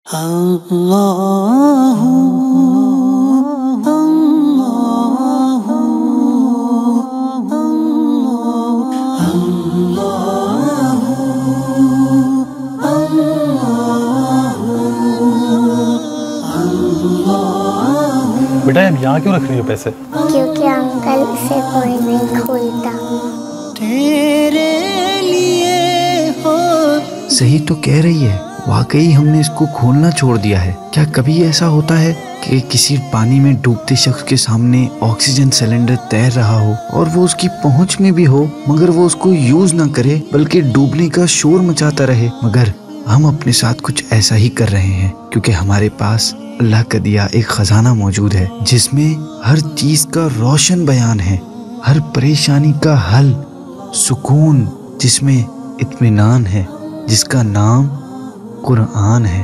بیٹا اب یہاں کیوں رکھ رہی ہو پیسے؟ کیونکہ انکل سے کوئی نہیں کھولتا. صحیح تو کہہ رہی ہے، واقعی ہم نے اس کو کھولنا چھوڑ دیا ہے. کیا کبھی ایسا ہوتا ہے کہ کسی پانی میں ڈوبتے شخص کے سامنے آکسیجن سلنڈر تیر رہا ہو اور وہ اس کی پہنچ میں بھی ہو مگر وہ اس کو یوز نہ کرے بلکہ ڈوبنے کا شور مچاتا رہے؟ مگر ہم اپنے ساتھ کچھ ایسا ہی کر رہے ہیں، کیونکہ ہمارے پاس اللہ کا دیا ایک خزانہ موجود ہے جس میں ہر چیز کا روشن بیان ہے، ہر پریشانی کا حل، سکون جس میں اطمینان ہے، جس کا نام قرآن ہے.